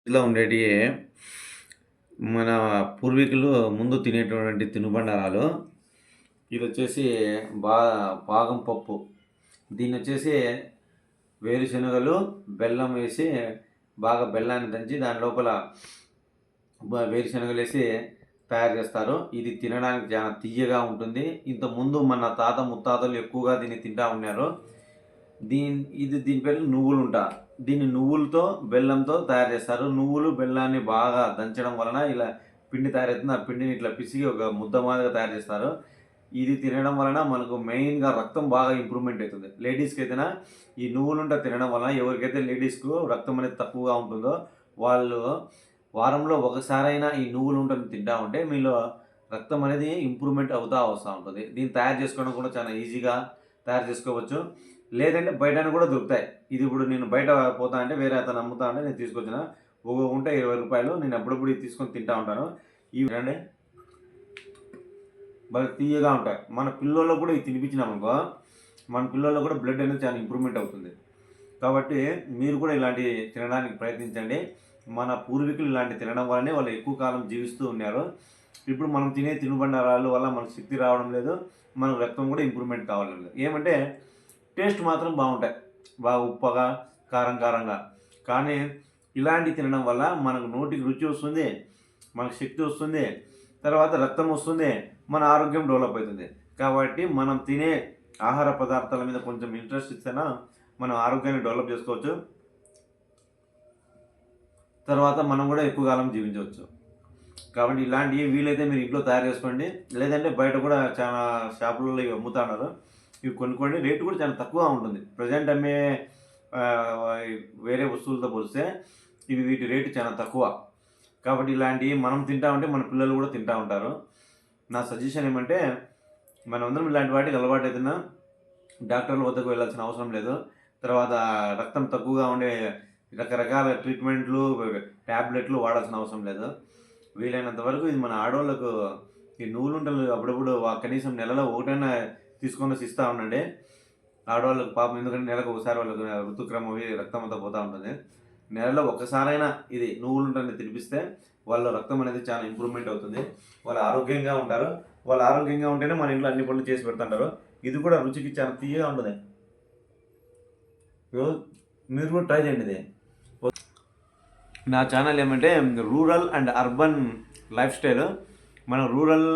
ఇలా ఉండేటివి మన పూర్వీకులు ముందు తినేటువంటి తినుబండారాలు. ఇదొచ్చేసి బా బాదం పప్పు. దీన్నొచ్చేసి వేరుశనగలు, బెల్లం వేసి బాగా బెల్లాన్ని దంచి దాని లోపల వేరుశనగలేసి తయారు చేస్తారు. ఇది తినడానికి చాలా తియ్యగా ఉంటుంది. ఇంతకుముందు మన తాత ముత్తాతలు ఎక్కువగా దీన్ని తింటా ఉన్నారు. దీని పేరు నువ్వులుంట. దీన్ని నువ్వులతో, బెల్లంతో తయారు చేస్తారు. నువ్వులు, బెల్లాన్ని బాగా దంచడం వలన ఇలా పిండి తయారవుతుంది. ఆ పిండిని ఇట్లా పిసికి ఒక ముద్ద మాదిరిగా తయారు చేస్తారు. ఇది తినడం వలన మనకు మెయిన్‌గా రక్తం బాగా ఇంప్రూవ్‌మెంట్ అవుతుంది. లేడీస్‌కి అయితేనా ఈ నువ్వులుంట తినడం వలన ఎవరికైతే లేడీస్‌కు రక్తం అనేది తక్కువగా ఉంటుందో వాళ్ళు వారంలో ఒకసారైనా ఈ నువ్వులుంటను తింటా ఉంటే మీలో రక్తం అనేది ఇంప్రూవ్‌మెంట్ అవుతా వస్తా ఉంటుంది. దీన్ని తయారు చేసుకోవడం కూడా చాలా ఈజీగా తయారు చేసుకోవచ్చు. లేదంటే బయటన కూడా దొరుకుతాయి. ఇది ఇప్పుడు నేను బయట పోతా అంటే వేరే అతను అమ్ముతా ఉంటే నేను తీసుకొచ్చిన. ఒక ఉంట రూ. 20. నేను అప్పుడప్పుడు ఇది తీసుకొని తింటా ఉంటాను. ఇవి రండి భలే తియ్యగా ఉంటాయి. మన పిల్లోళ్ళకి కూడా ఇవి తినిపించినామనుకో, మన పిల్లోళ్ళకి కూడా బ్లడ్ అనేది చాలా ఇంప్రూవ్‌మెంట్ అవుతుంది. కాబట్టి మీరు కూడా ఇలాంటివి తినడానికి ప్రయత్నించండి. మన పూర్వీకులు ఇలాంటివి తినడం వల్లనే వాళ్ళు ఎక్కువ కాలం జీవిస్తూ ఉన్నారు. ఇప్పుడు మనం తినే తినుబండారాల వల్ల మనకు శక్తి రావడం లేదు. మనకు రక్తం కూడా ఇంప్రూవ్‌మెంట్ కావడం లేదు. ఏమంటే టేస్ట్ మాత్రం బాగుంటాయి. బాగా ఉప్పగా, కారం కారంగా. కానీ ఇలాంటివి తినడం వల్ల మనకు నోటికి రుచి వస్తుంది. మనకు శక్తి వస్తుంది. తర్వాత రక్తం వస్తుంది. మన ఆరోగ్యం డెవలప్ అవుతుంది. కాబట్టి మనం తినే ఆహార పదార్థాల మీద కొంచెం ఇంట్రెస్ట్ ఇస్తేనా మనం ఆరోగ్యాన్ని డెవలప్ చేసుకోవచ్చు. తర్వాత మనం కూడా ఎక్కువ కాలం జీవించవచ్చు. కాబట్టి ఇలాంటివి వీలైతే మీరు ఇంట్లో తయారు చేసుకోండి. లేదంటే బయట కూడా చాలా షాపులలో ఇవి అమ్ముతా ఉన్నారు. ఇవి కొనుక్కోండి. రేటు కూడా చాలా తక్కువగా ఉంటుంది. ప్రెజెంట్ అమ్మే వేరే వస్తువులతో పోలిస్తే వీటి రేటు చాలా తక్కువ. కాబట్టి ఇలాంటివి మనం తింటా ఉంటే మన పిల్లలు కూడా తింటా ఉంటారు. నా సజెషన్ ఏమంటే మనమందరం ఇలాంటి వాటికి అలవాటైతున్నా డాక్టర్ల వద్దకు వెళ్ళాల్సిన అవసరం లేదు. తర్వాత రక్తం తక్కువగా ఉండే రకరకాల ట్రీట్మెంట్లు, టాబ్లెట్లు వాడాల్సిన అవసరం లేదు. వీలైనంత వరకు ఇది మన ఆడోళ్ళకు ఈ నువ్వులుంటలు అప్పుడప్పుడు కనీసం నెలలో ఒకటైనా తీసుకొని వచ్చి ఇస్తా ఉండండి. ఆడవాళ్ళకు పాపం ఎందుకంటే నెలకు ఒకసారి వాళ్ళకు ఋతుక్రమం రక్తం అంతా పోతూ ఉంటుంది. నెలలో ఒక్కసారైనా ఇది నువ్వులుంటని తినిపిస్తే వాళ్ళ రక్తం అనేది చాలా ఇంప్రూవ్‌మెంట్ అవుతుంది. వాళ్ళు ఆరోగ్యంగా ఉంటారు. వాళ్ళు ఆరోగ్యంగా ఉంటేనే మన ఇంట్లో అన్ని పనులు చేసి పెడుతుంటారు. ఇది కూడా రుచికి చాలా తియ్యగా ఉంటుంది. మీరు కూడా ట్రై చేయండి ఇది. నా ఛానల్ ఏమంటే rural and urban life style. మన రూరల్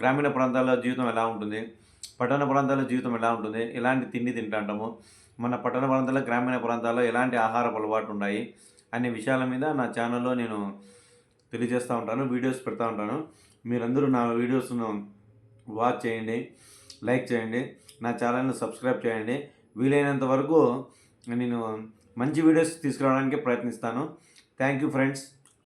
గ్రామీణ ప్రాంతాల్లో జీవితం ఎలా ఉంటుంది, పట్టణ ప్రాంతాల్లో జీవితం ఎలా ఉంటుంది, ఎలాంటి తిండి తింటాంటాము, మన పట్టణ ప్రాంతాల్లో గ్రామీణ ప్రాంతాల్లో ఎలాంటి ఆహారపు అలవాట్లు ఉన్నాయి అనే విషయాల మీద నా ఛానల్లో నేను తెలియజేస్తూ ఉంటాను, వీడియోస్ పెడతా ఉంటాను. మీరందరూ నా వీడియోస్ను వాచ్ చేయండి, లైక్ చేయండి, నా ఛానల్ని సబ్స్క్రైబ్ చేయండి. వీలైనంత వరకు నేను మంచి వీడియోస్ తీసుకురావడానికి ప్రయత్నిస్తాను. Thank you friends.